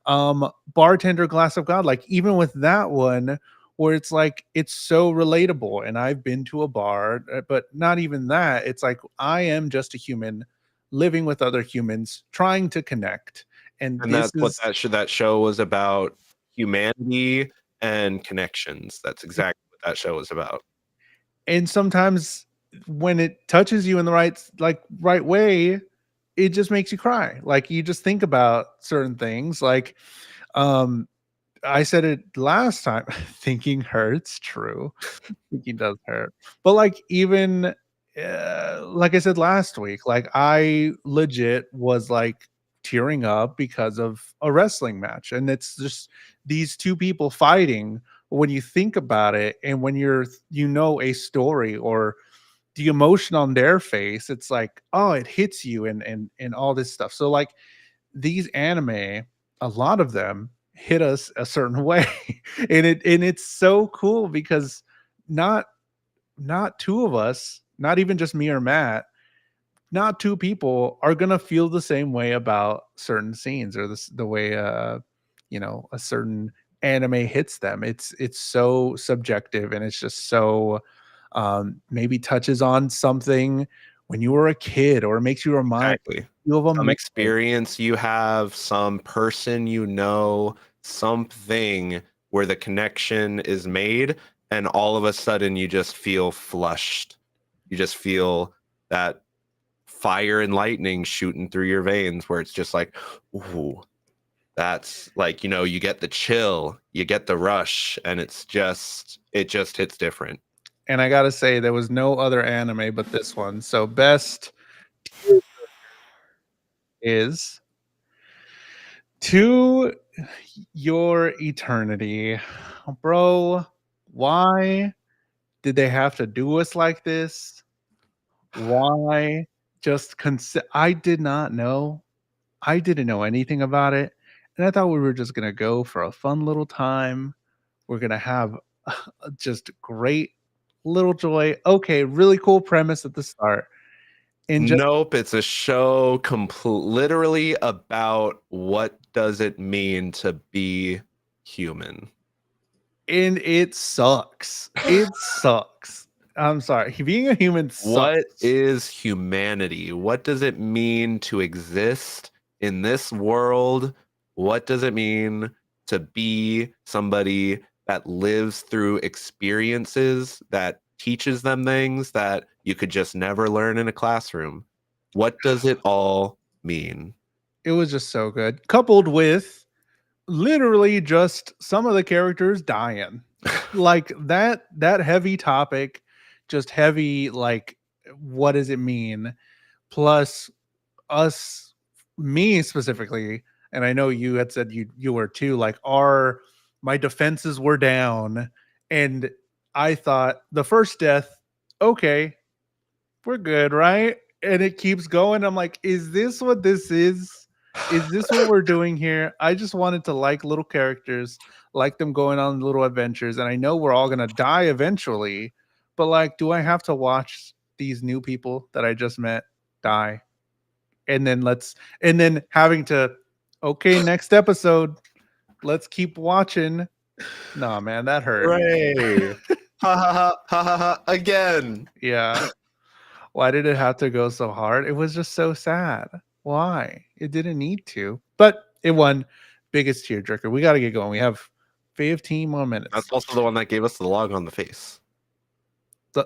Bartender Glass of God, like even with that one, where it's like it's so relatable and I've been to a bar, but not even that. It's like I am just a human living with other humans trying to connect. And And this that's what is that show was about, humanity and connections. That's exactly what that show was about. and sometimes when it touches you in the right way, it just makes you cry. Like you just think about certain things. Like um I said it last time, thinking hurts, true. Thinking does hurt. But like even like I said last week, like I legit was like tearing up because of a wrestling match. And it's just these two people fighting when you think about it and when you know a story or the emotion on their face, it's like, oh, it hits you and all this stuff. So like these anime, a lot of them hit us a certain way. And it's so cool because not not two of us, not even just me or Matt, not two people are gonna feel the same way about certain scenes or the way a certain anime hits them. It's so subjective and it's just so maybe touches on something when you were a kid or makes you remind Exactly. you of a Some moment. experience you have, some person you know, something where the connection is made, and all of a sudden you just feel flushed. You just feel that fire and lightning shooting through your veins where it's just like, ooh, that's like, you know, you get the chill, you get the rush, and it just hits different. And I gotta say, there was no other anime but this one. So best is To Your Eternity. Bro, why did they have to do us like this? Why I did not know. I didn't know anything about it. And I thought we were just gonna go for a fun little time. We're gonna have just great little joy. Okay, really cool premise at the start. And just Nope, it's a show literally about what does it mean to be human. and it sucks. It sucks. I'm sorry. Being a human What sucks. is humanity? What does it mean to exist in this world? What does it mean to be somebody that lives through experiences that teaches them things that you could just never learn in a classroom. What does it all mean? It was just so good, coupled with literally just some of the characters dying. Like that heavy topic, just heavy, like, what does it mean? Plus us, me specifically, and I know you had said you were too, like, our my defenses were down, and I thought the first death, okay, we're good, right? And it keeps going. I'm like, is this what this is? Is this what we're doing here? I just wanted to like little characters, like them going on little adventures. And I know we're all gonna die eventually, but like, do I have to watch these new people that I just met die? And then having to, okay, next episode, let's keep watching. Nah, man, that hurt. Hooray! Ha ha ha ha ha ha again. Yeah. Why did it have to go so hard? It was just so sad. Why? It didn't need to. But it won biggest tearjerker. We got to get going. We have 15 more minutes. That's also the one that gave us the log on the face.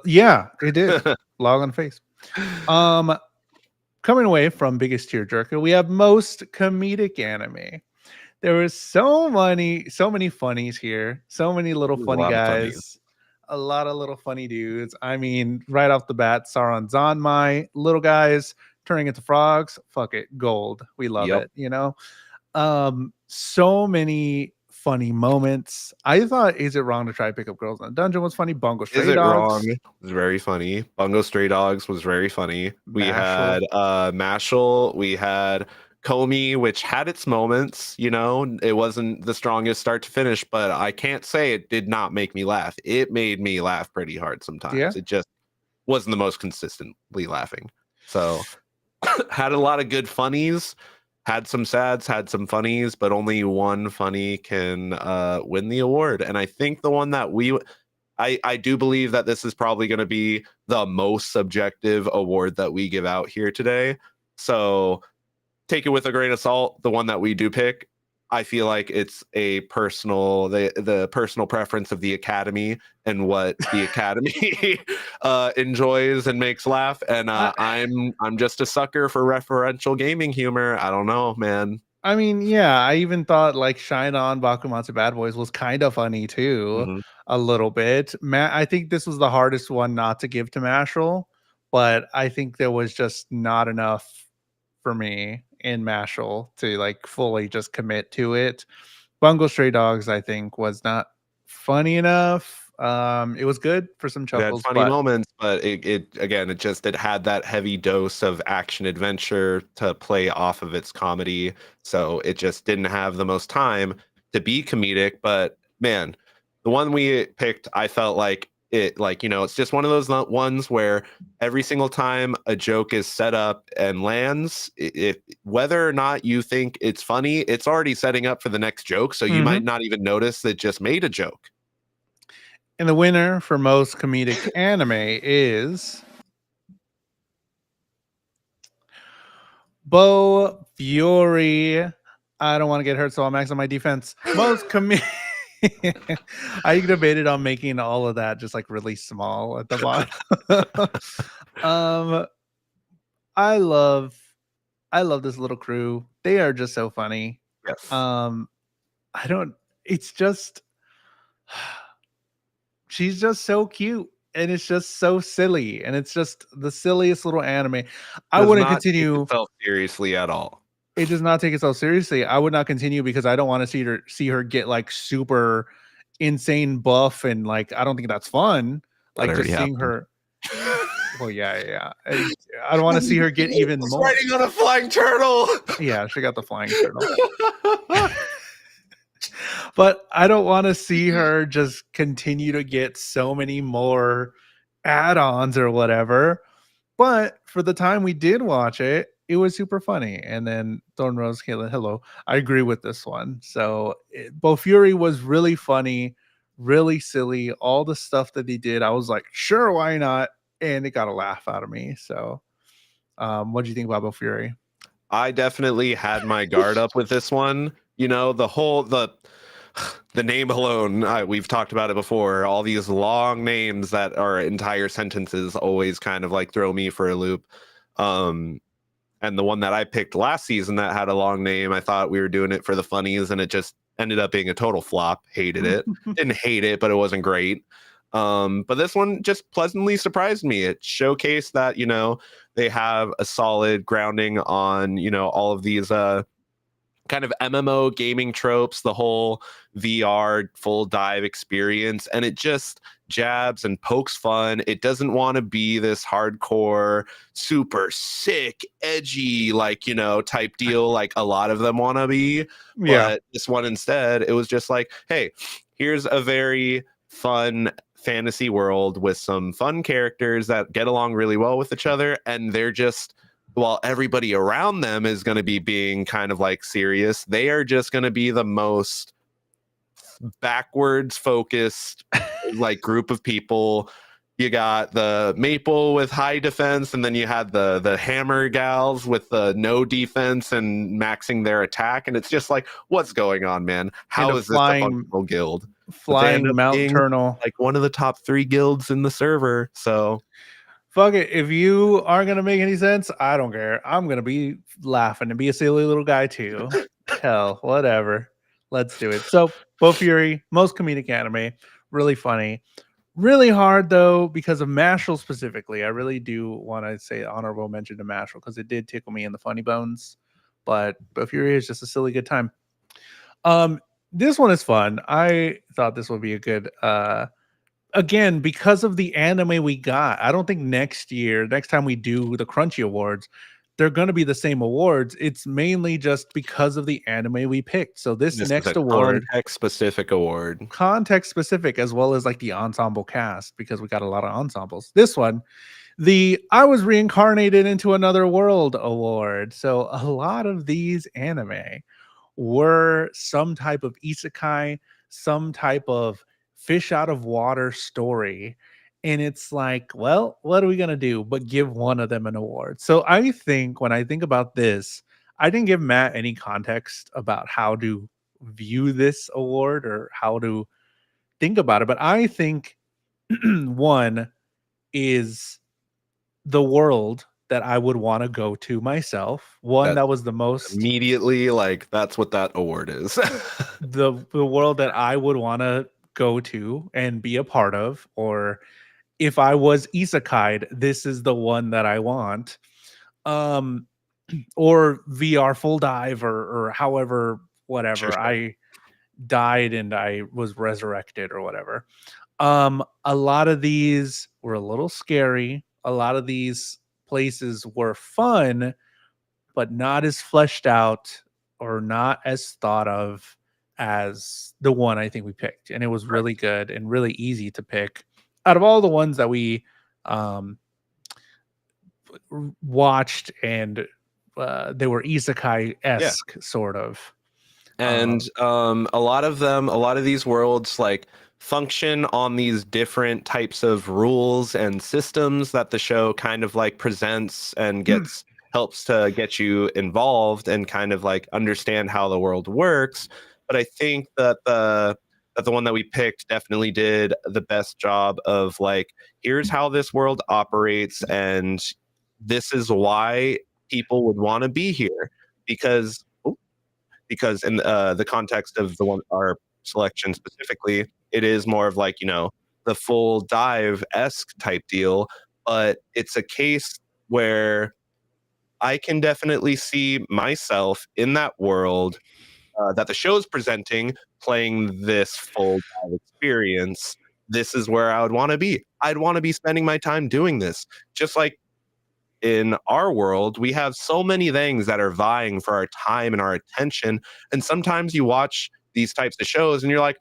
Yeah, it did. Log on face. Coming away from biggest tearjerker, we have most comedic anime. There was so many funnies here. So many little funny guys. A lot of little funny dudes. I mean, right off the bat, Sauron Zanmai, little guys turning into frogs. Fuck it, gold. We love it, you know? So many funny moments. I thought Is It Wrong to Try to Pick Up Girls in a Dungeon was funny. Bungo Stray Is It Dogs Wrong was very funny. Bungo Stray Dogs was very funny. We Mashal. had Mashal, we had Comey, which had its moments, you know. It wasn't the strongest start to finish, but I can't say it did not make me laugh. It made me laugh pretty hard sometimes. Yeah. It just wasn't the most consistently laughing. So had a lot of good funnies, had some sads, had some funnies, but only one funny can win the award. And I think the one that I do believe that this is probably going to be the most subjective award that we give out here today. So take it with a grain of salt. The one that we do pick, I feel like it's a personal, the personal preference of the Academy and what the Academy enjoys and makes laugh. And I'm just a sucker for referential gaming humor. I don't know, man. I mean, yeah, I even thought like Shine On Bakumatsu Bad Boys was kind of funny too, a little bit. I think this was the hardest one not to give to Mashal, but I think there was just not enough for me in Mashal to like fully just commit to it. Bungo Stray Dogs, I think, was not funny enough. It was good for some It had chuckles, funny but moments, but it had that heavy dose of action adventure to play off of its comedy. So it just didn't have the most time to be comedic. But man, the one we picked, I felt like it, like, you know, it's just one of those ones where every single time a joke is set up and lands, whether or not you think it's funny, it's already setting up for the next joke. So you might not even notice that it just made a joke. And the winner for most comedic anime is Bo Fury. I don't want to get hurt, so I'll max on my defense. Most comedic. I debated on making all of that just like really small at the bottom. I love this little crew. They are just so funny. Yes. It's just she's just so cute and it's just so silly and it's just the silliest little anime. I wouldn't continue itself seriously at all. It does not take itself seriously. I would not continue because I don't want to see her get like super insane buff and like I don't think that's fun. Like just seeing her. Well, yeah. I don't want to see her get even more. Riding on a flying turtle. Yeah, she got the flying turtle. But I don't want to see her just continue to get so many more add-ons or whatever. But for the time we did watch it, it was super funny. And then Thorn Rose, Kayla, hello. I agree with this one. So Bo Fury was really funny, really silly. All the stuff that he did, I was like, sure, why not? And it got a laugh out of me. So what do you think about Bo Fury? I definitely had my guard up with this one. You know, the the name alone, we've talked about it before. All these long names that are entire sentences always kind of like throw me for a loop. Um, and the one that I picked last season that had a long name, I thought we were doing it for the funnies, and it just ended up being a total flop. Hated it. Didn't hate it, but it wasn't great. But this one just pleasantly surprised me. It showcased that, they have a solid grounding on, all of these kind of MMO gaming tropes, the whole VR full dive experience, and it just jabs and pokes fun. It doesn't want to be this hardcore, super sick, edgy, like, type deal like a lot of them want to be. Yeah. But this one instead, it was just like, hey, here's a very fun fantasy world with some fun characters that get along really well with each other, and they're just while everybody around them is going to be being kind of like serious, they are just going to be the most backwards focused like group of people. You got the maple with high defense, and then you had the hammer gals with the no defense and maxing their attack, and it's just like, what's going on, man? And How a is this a functional guild? But they end flying up Mount being Eternal. like one of the top 3 guilds in the server. So Fuck it. If you aren't gonna make any sense, I don't care. I'm gonna be laughing and be a silly little guy too. Hell, whatever. Let's do it. So, Bo Fury, most comedic anime, really funny. Really hard though because of Mashal specifically. I really do want to say honorable mention to Mashal because it did tickle me in the funny bones. But Bo Fury is just a silly good time. This one is fun. I thought this would be a good again, because of the anime we got, I don't think next time we do the Crunchy Awards, they're going to be the same awards. It's mainly just because of the anime we picked. So this this is next a award, context specific award. context specific, as well as like the ensemble cast, because we got a lot of ensembles. This one, the I was reincarnated into another world award. So a lot of these anime were some type of isekai, some type of fish out of water story. And it's like, well, what are we going to do but give one of them an award? So I think when I think about this, I didn't give Matt any context about how to view this award or how to think about it. But I think one is the world that I would want to go to myself. One That that was the most immediately, like, that's what that award is. the world that I would want to go to and be a part of, or if I was isekai'd, this is the one that I want. Um, or VR full dive, or however, Sure, whatever. sure. I died and I was resurrected or whatever. A lot of these were a little scary. A lot of these places were fun, but not as fleshed out or not as thought of as the one I think we picked. And it was Right. really good and really easy to pick. Out of all the ones that we um, watched, and they were isekai Yeah. esque, sort of. And a lot of them, a lot of these worlds, like, function on these different types of rules and systems that the show kind of like presents and helps to get you involved and kind of like understand how the world works. But I think that the one that we picked definitely did the best job of like, here's how this world operates, and this is why people would want to be here. Because in the context of the one our selection specifically, it is more of like, the full dive esque type deal, but it's a case where I can definitely see myself in that world that the show's presenting, playing this full dive experience. This is where I would want to be. I'd want to be spending my time doing this, just like in our world, we have so many things that are vying for our time and our attention. And sometimes you watch these types of shows and you're like,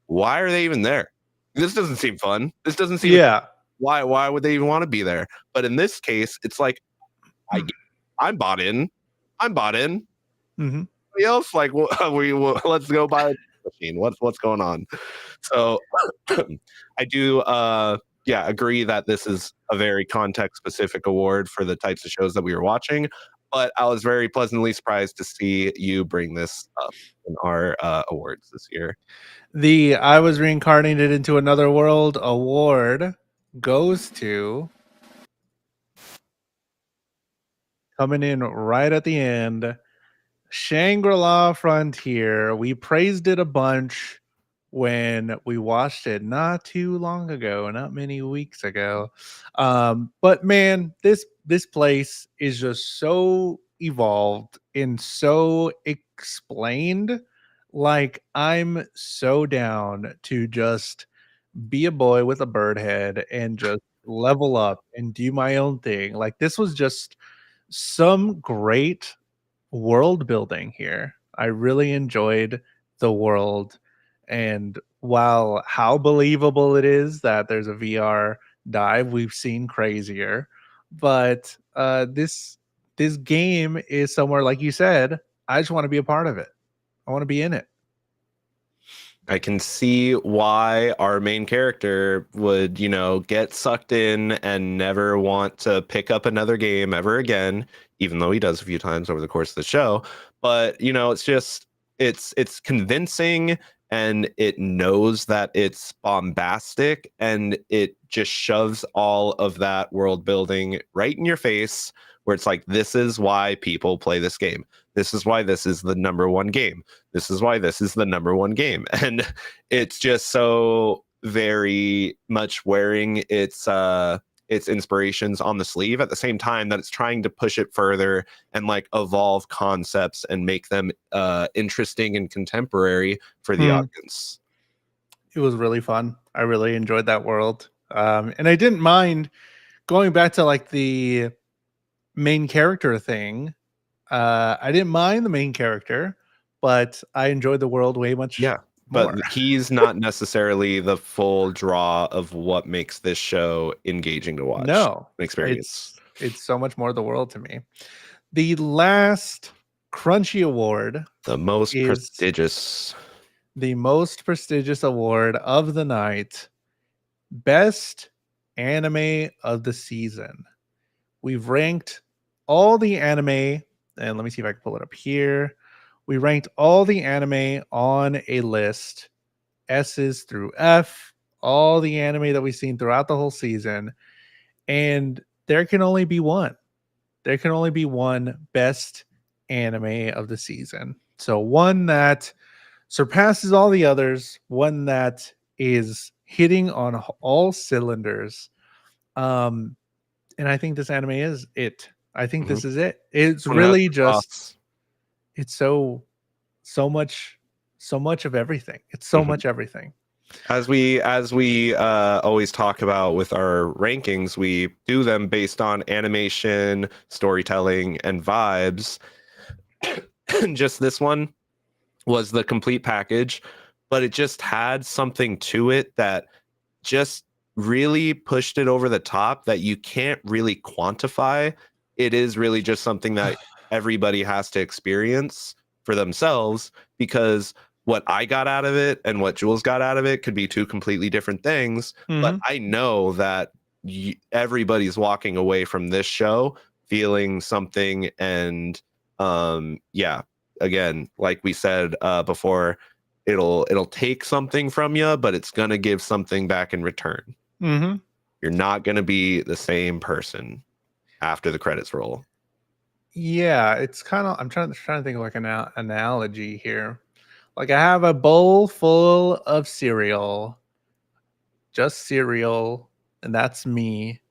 why are they even there? This doesn't seem fun. This doesn't seem Yeah. why would they even want to be there? But in this case, it's like I I'm bought in. I'm bought in. Mm-hmm. Anybody else? Like let's go buy a machine. What's going on? So I do agree that this is a very context specific award for the types of shows that we were watching. but I was very pleasantly surprised to see you bring this up in our awards this year. The I was reincarnated into another world award goes to, coming in right at the end, Shangri-La Frontier. We praised it a bunch when we watched it not too long ago, not many weeks ago. But man, this place is just so evolved and so explained. Like, I'm so down to just be a boy with a bird head and just level up and do my own thing. Like, this was just some great world building here. I really enjoyed the world. And while how believable it is that there's a VR dive, we've seen crazier. But this game is somewhere, like you said, I just want to be a part of it. I want to be in it. I can see why our main character would, get sucked in and never want to pick up another game ever again, even though he does a few times over the course of the show. But, it's just it's convincing, and it knows that it's bombastic, and it just shoves all of that world building right in your face, where it's like, this is why people play this game. This is why this is the number one game. This is why this is the number one game. And it's just so very much wearing its inspirations on the sleeve at the same time that it's trying to push it further and like evolve concepts and make them interesting and contemporary for the audience. It was really fun. I really enjoyed that world. And I didn't mind going back to like the main character thing. I didn't mind the main character, but I enjoyed the world way much more. But he's not necessarily the full draw of what makes this show engaging to watch. No, experience. It's so much more the world to me. The last Crunchy Award, the most prestigious award of the night, Best Anime of the Season. We've ranked all the anime, and let me see if I can pull it up here. We ranked all the anime on a list, S's through F, all the anime that we've seen throughout the whole season. And there can only be one. There can only be one best anime of the season. So one that surpasses all the others, one that is hitting on all cylinders. And I think this anime is it. I think this is it. It's really just it's so much of everything. It's so much everything. As we always talk about with our rankings, we do them based on animation, storytelling, and vibes. Just this one was the complete package, but it just had something to it that just really pushed it over the top that you can't really quantify. It is really just something that everybody has to experience for themselves, because what I got out of it and what Jules got out of it could be two completely different things. But I know that everybody's walking away from this show feeling something. And again, like we said before, it'll take something from you, but it's gonna give something back in return. You're not gonna be the same person after the credits roll. Yeah, it's kind of, I'm trying to think of like an analogy here. Like, I have a bowl full of cereal, just cereal, and that's me,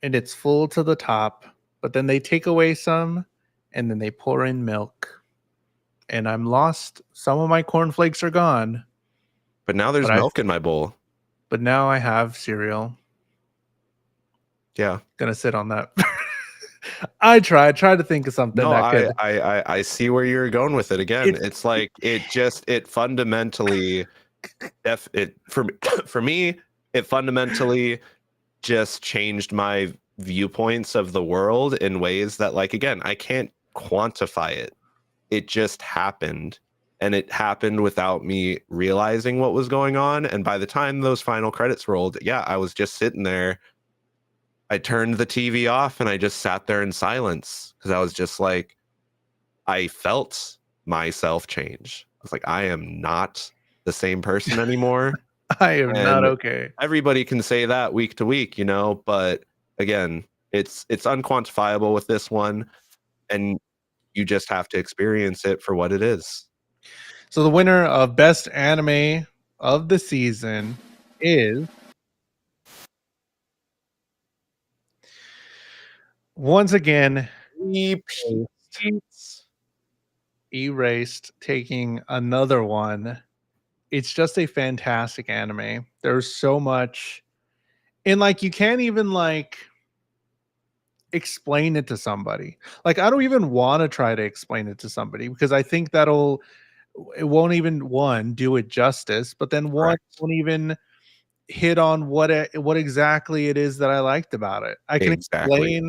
and it's full to the top. But then they take away some, and then they pour in milk, and I'm lost. Some of my cornflakes are gone. But now there's milk in my bowl. But now I have cereal. Yeah, gonna sit on that. I try to think of something that could. I see where you're going with it. Again, it's like it fundamentally for me it fundamentally just changed my viewpoints of the world in ways that, like, again, I can't quantify it. It just happened, and it happened without me realizing what was going on. And by the time those final credits rolled, I was just sitting there. I turned the TV off and I just sat there in silence because I was just like, I felt myself change. I was like, I am not the same person anymore. I am not And okay. everybody can say that week to week, but again, it's unquantifiable with this one, and you just have to experience it for what it is. So the winner of best anime of the season is once again Repeats. Erased, taking another one. It's just a fantastic anime. There's so much, and like you can't even like explain it to somebody. Like I don't even want to try to explain it to somebody because I think it won't even one do it justice, but then one Correct. won't even hit on what exactly it is that I liked about it. Exactly.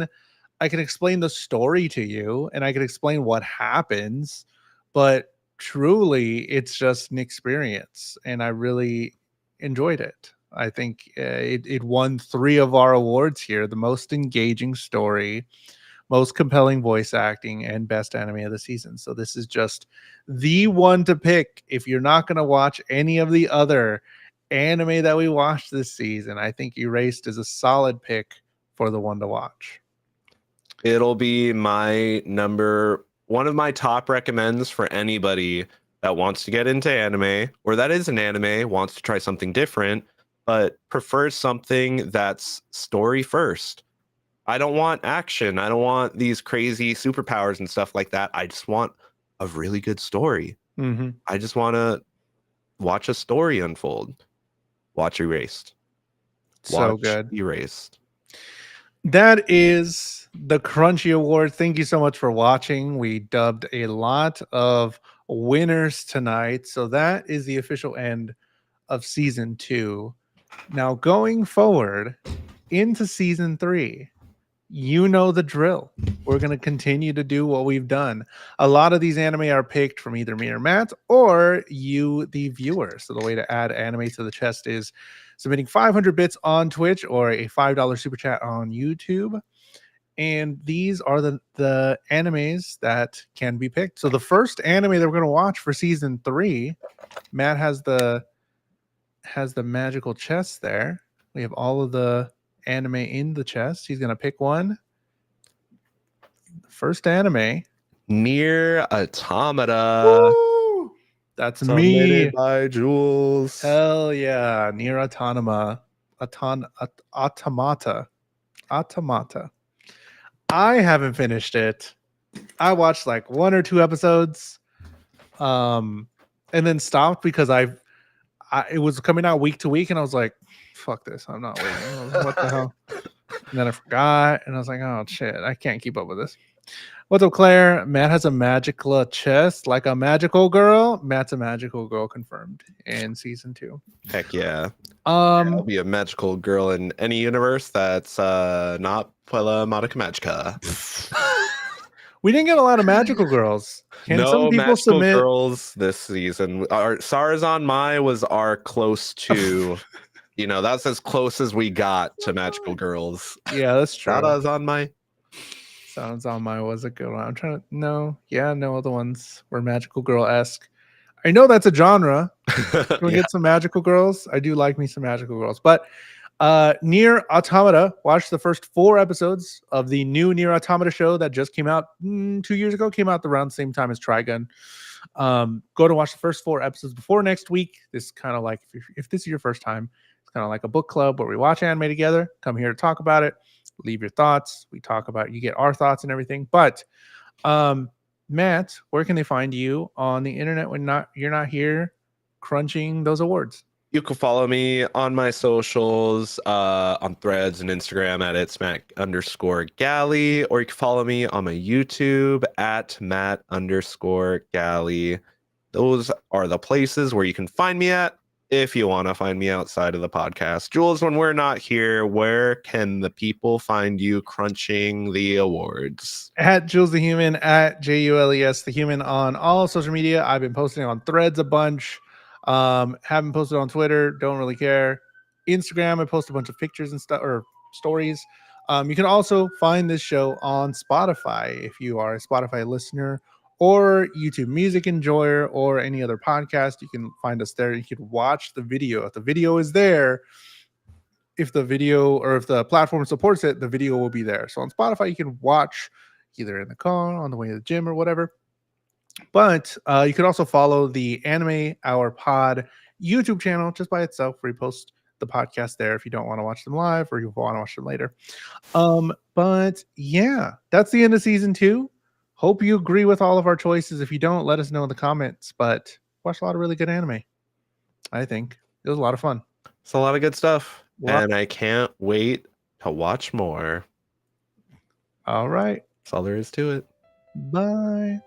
I can explain the story to you and I can explain what happens, but truly it's just an experience and I really enjoyed it. I think it won 3 of our awards here, the most engaging story, most compelling voice acting, and best anime of the season. So this is just the one to pick if you're not going to watch any of the other anime that we watched this season. I think Erased is a solid pick for the one to watch. It'll be one of my top recommends for anybody that wants to get into anime or that is an anime, wants to try something different, but prefers something that's story first. I don't want action. I don't want these crazy superpowers and stuff like that. I just want a really good story. Mm-hmm. I just want to watch a story unfold. Watch Erased. So Watch good. Erased. That is the Crunchy Award. Thank you so much for watching. We dubbed a lot of winners tonight. So that is the official end of season 2. Now, going forward into season 3, you know the drill. We're going to continue to do what we've done. A lot of these anime are picked from either me or Matt or you, the viewer. So the way to add anime to the chest is submitting 500 bits on Twitch or a $5 super chat on YouTube. And these are the animes that can be picked. So the first anime that we're going to watch for season 3, Matt has the magical chest there. We have all of the anime in the chest. He's going to pick one. First anime. Nier Automata. Woo! That's Submitted me. by Jules. Hell yeah. Nier Automata. Automata. I haven't finished it. I watched like 1 or 2 episodes. And then stopped because it was coming out week to week and I was like, fuck this. I'm not waiting. What the hell? And then I forgot and I was like, oh shit, I can't keep up with this. What's up, Claire? Matt has a magical chest like a magical girl. Matt's a magical girl confirmed in season 2. Heck yeah. I'll Um, be a magical girl in any universe that's not Puella Madoka Magica. we didn't get a lot of magical girls. Can some No people magical submit? girls this season. Our Sarazan Mai was our close to, that's as close as we got to magical girls. Yeah, that's true. Sarazan Mai. Sounds on my was a good one. I'm trying to no other ones were magical girl-esque. I know that's a genre. Can we get some magical girls? I do like me some magical girls. But Nier Automata, watch the first 4 episodes of the new Nier Automata show that just came out 2 years ago. Came out around the same time as Trigun. Go to watch the first 4 episodes before next week. This is kind of like if this is your first time, it's kind of like a book club where we watch anime together. Come here to talk about it. Leave your thoughts. We talk about, you get our thoughts and everything. But Matt, where can they find you on the internet when you're not here crunching those awards? You can follow me on my socials, on Threads and Instagram at @Matt_Galley, or you can follow me on my YouTube at Matt_Galley. Those are the places where you can find me at if you want to find me outside of the podcast. Jules, when we're not here, where can the people find you crunching the awards? At JulesTheHuman, at JulesTheHuman on all social media. I've been posting on Threads a bunch. Haven't posted on Twitter. Don't really care. Instagram, I post a bunch of pictures and stuff or stories. You can also find this show on Spotify if you are a Spotify listener or YouTube music enjoyer or any other podcast. You can find us there. You can watch the video. If the video is there, if the video or if the platform supports it, the video will be there. So on Spotify, you can watch either in the car, on the way to the gym, or whatever. But you can also follow the Anime Hour Pod YouTube channel just by itself, where we post the podcast there if you don't want to watch them live or you want to watch them later. But yeah, that's the end of season 2. Hope you agree with all of our choices. If you don't, let us know in the comments. But watch a lot of really good anime. I think it was a lot of fun. It's a lot of good stuff, and I can't wait to watch more. All right. That's all there is to it. Bye.